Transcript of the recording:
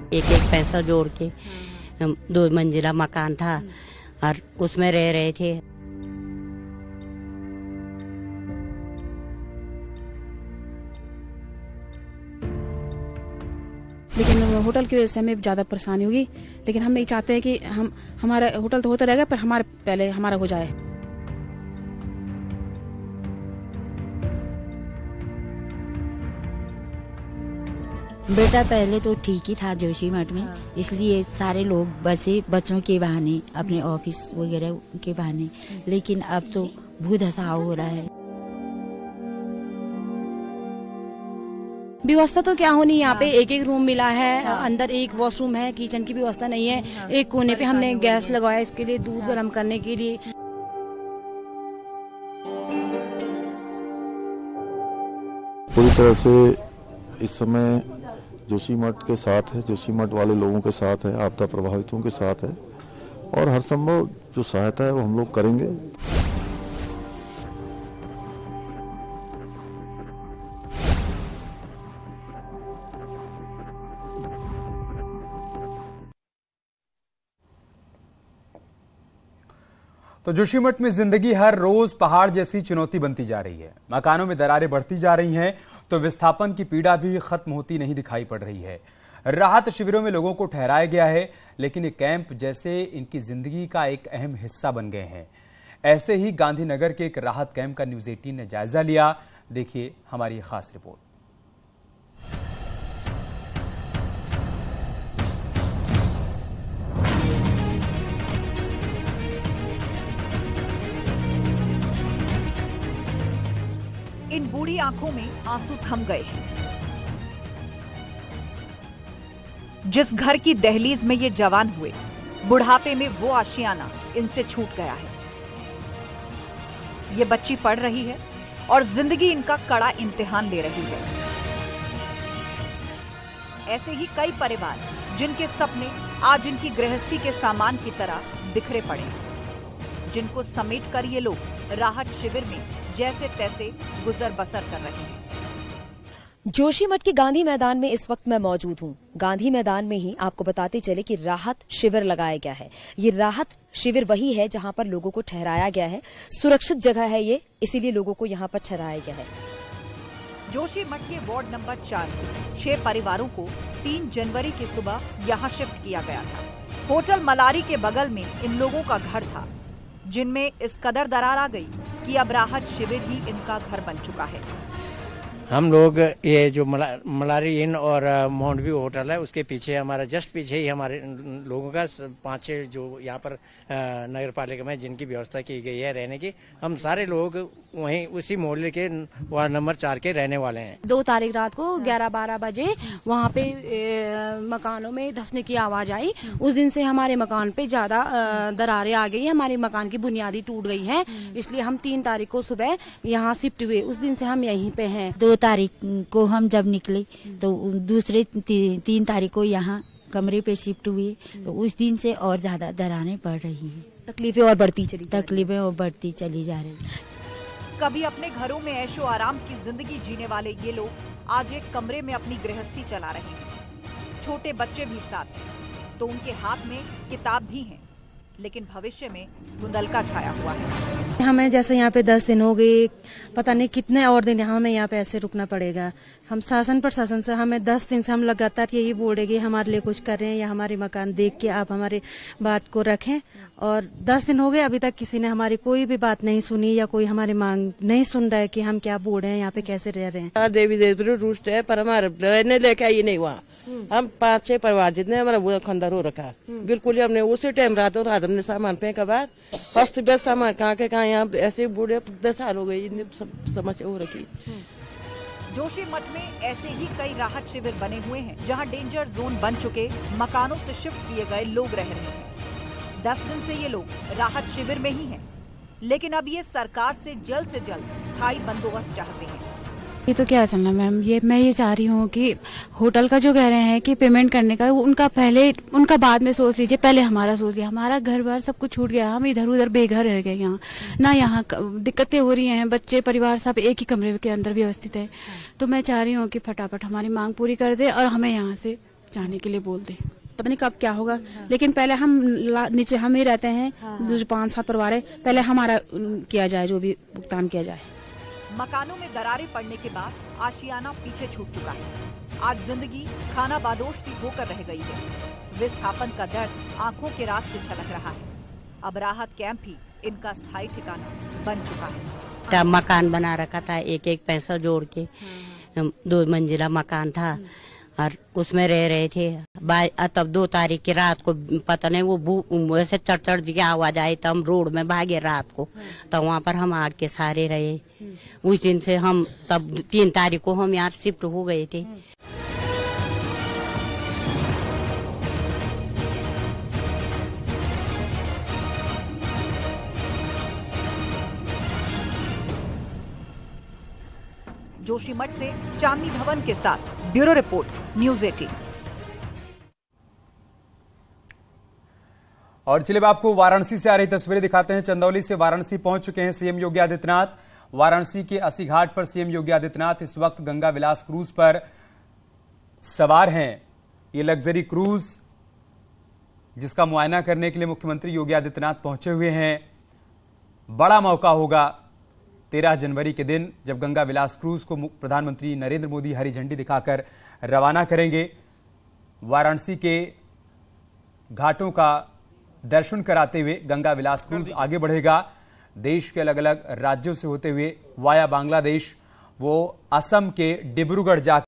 एक एक पैसा जोड़ के 2 मंजिला मकान था और उसमें रह रहे थे। लेकिन होटल की वजह से हमें ज्यादा परेशानी होगी, लेकिन हम यही चाहते हैं कि हमारा होटल तो होता रहेगा पर पहले हमारा हो जाए। बेटा पहले तो ठीक ही था जोशीमठ में, इसलिए सारे लोग बसे बच्चों के बहाने, अपने ऑफिस वगैरह के बहाने, लेकिन अब तो भूत धसाव हो रहा है। व्यवस्था तो क्या होनी, यहाँ पे एक एक रूम मिला है, अंदर एक वॉशरूम है, किचन की व्यवस्था नहीं है। एक कोने पे हमने गैस लगवाया इसके लिए, दूध गर्म करने के लिए। पूरी तरह से इस समय जोशीमठ के साथ है, जोशीमठ वाले लोगों के साथ है, आपदा प्रभावितों के साथ है और हर संभव जो सहायता है वो हम लोग करेंगे। तो जोशीमठ में जिंदगी हर रोज पहाड़ जैसी चुनौती बनती जा रही है। मकानों में दरारें बढ़ती जा रही हैं तो विस्थापन की पीड़ा भी खत्म होती नहीं दिखाई पड़ रही है। राहत शिविरों में लोगों को ठहराया गया है, लेकिन ये कैंप जैसे इनकी जिंदगी का एक अहम हिस्सा बन गए हैं। ऐसे ही गांधीनगर के एक राहत कैंप का न्यूज़ 18 ने जायजा लिया। देखिए हमारी खास रिपोर्ट। इन बूढ़ी आंखों में आंसू थम गए हैं। जिस घर की दहलीज में ये जवान हुए, बुढ़ापे में वो आशियाना इनसे छूट गया है। ये बच्ची पढ़ रही है और जिंदगी इनका कड़ा इम्तिहान ले रही है। ऐसे ही कई परिवार जिनके सपने आज इनकी गृहस्थी के सामान की तरह बिखरे पड़े हैं, जिनको समेट कर ये लोग राहत शिविर में जैसे तैसे गुजर बसर कर रहे हैं। जोशीमठ के गांधी मैदान में इस वक्त मैं मौजूद हूं। गांधी मैदान में ही आपको बताते चले कि राहत शिविर लगाया गया है। ये राहत शिविर वही है जहां पर लोगों को ठहराया गया है। सुरक्षित जगह है ये, इसीलिए लोगों को यहां पर ठहराया गया है। जोशीमठ के वार्ड नंबर 4 6 परिवारों को 3 जनवरी की सुबह यहाँ शिफ्ट किया गया था। होटल मलारी के बगल में इन लोगों का घर था, जिनमें इस कदर दरार आ गई कि अब राहत शिविर ही इनका घर बन चुका है। हम लोग ये जो मलारी इन और माउंट होटल है, उसके पीछे हमारा जस्ट पीछे ही हमारे लोगों का 5-6 जो यहाँ पर नगर पालिका में जिनकी व्यवस्था की गई है रहने की, हम सारे लोग वहीं उसी मोहल्ले के वार्ड नंबर 4 के रहने वाले हैं। 2 तारीख रात को 11-12 बजे वहाँ पे मकानों में धंसने की आवाज आई। उस दिन से हमारे मकान पे ज्यादा दरारें आ गई, हमारे मकान की बुनियादी टूट गई है, इसलिए हम 3 तारीख को सुबह यहाँ शिफ्ट हुए। उस दिन से हम यहीं पे हैं। 2 तारीख को हम जब निकले तो दूसरे 3 तारीख को यहाँ कमरे पे शिफ्ट हुए, तो उस दिन से और ज्यादा दरारें पड़ रही है। तकलीफें और बढ़ती चली जा रही है। कभी अपने घरों में ऐशो आराम की जिंदगी जीने वाले ये लोग आज एक कमरे में अपनी गृहस्थी चला रहे हैं। छोटे बच्चे भी साथ हैं, तो उनके हाथ में किताब भी है, लेकिन भविष्य में धुंधलका छाया हुआ है। हमें जैसे यहाँ पे 10 दिन हो गए, पता नहीं कितने और दिन हमें यहाँ पे ऐसे रुकना पड़ेगा। हम शासन प्रशासन से हमें 10 दिन से हम लगातार यही बोलेंगे हमारे लिए कुछ कर रहे हैं या हमारे मकान देख के आप हमारी बात को रखें, और 10 दिन हो गए अभी तक किसी ने हमारी कोई भी बात नहीं सुनी या कोई हमारी मांग नहीं सुन रहा है कि हम क्या बोल रहे हैं, यहाँ पे कैसे रह रहे हैं। देवी देवता रुष्ट है, पर हमारे रहने लेके आई नहीं हुआ। हम 5-6 परिवार जितने हमारा बुरा खंडर हो रखा, बिल्कुल ही हमने उसी टाइम रात हमने सामान फेंका बाद फर्स्ट बेस्ट सामान कहाँ के कहाँ, यहाँ ऐसे बूढ़े 10 साल हो गई, समस्या हो रखी। जोशीमठ में ऐसे ही कई राहत शिविर बने हुए हैं, जहां डेंजर जोन बन चुके मकानों से शिफ्ट किए गए लोग रह रहे हैं। 10 दिन से ये लोग राहत शिविर में ही हैं, लेकिन अब ये सरकार से जल्द स्थायी बंदोबस्त चाहते हैं। ये तो क्या चलना मैम, मैं ये चाह रही हूँ कि होटल का जो कह रहे हैं कि पेमेंट करने का, उनका बाद में सोच लीजिए, पहले हमारा सोच लिया। हमारा घर बार सब कुछ छूट गया, हम इधर उधर बेघर रह गए। यहाँ दिक्कतें हो रही हैं, बच्चे परिवार सब एक ही कमरे के अंदर व्यवस्थित है। तो मैं चाह रही हूँ कि फटाफट हमारी मांग पूरी कर दे और हमें यहाँ से जाने के लिए बोल दे। पता नहीं कब क्या होगा, लेकिन पहले हम नीचे हम ही रहते हैं, जो 5-7 परिवार है, पहले हमारा किया जाए, जो भी भुगतान किया जाए। मकानों में दरारें पड़ने के बाद आशियाना पीछे छूट चुका है। आज जिंदगी खाना बादोश सी होकर रह गई है। विस्थापन का दर्द आंखों के रास्ते छलक रहा है। अब राहत कैंप ही इनका स्थायी ठिकाना बन चुका है। मकान बना रखा था, एक पैसा जोड़ के 2 मंजिला मकान था और उसमें रह रहे थे। तब 2 तारीख की रात को पता नहीं वो वैसे चढ़ की आवाज आई, तो हम रोड में भागे रात को, तो वहाँ पर हम आग के सहारे रहे। उस दिन से हम तब 3 तारीख को हम यहाँ शिफ्ट हो गए थे। जोशीमठ से चांदनी धवन के साथ ब्यूरो रिपोर्ट, न्यूज़ 18। और चलिए आपको वाराणसी से आ रही तस्वीरें दिखाते हैं। चंदौली से वाराणसी पहुंच चुके हैं सीएम योगी आदित्यनाथ। वाराणसी के अस्सी घाट पर सीएम योगी आदित्यनाथ इस वक्त गंगा विलास क्रूज पर सवार हैं। ये लग्जरी क्रूज जिसका मुआयना करने के लिए मुख्यमंत्री योगी आदित्यनाथ पहुंचे हुए हैं। बड़ा मौका होगा 13 जनवरी के दिन जब गंगा विलास क्रूज को प्रधानमंत्री नरेंद्र मोदी हरी झंडी दिखाकर रवाना करेंगे। वाराणसी के घाटों का दर्शन कराते हुए गंगा विलास क्रूज आगे बढ़ेगा। देश के अलग अलग राज्यों से होते हुए वाया बांग्लादेश वो असम के डिब्रूगढ़ जा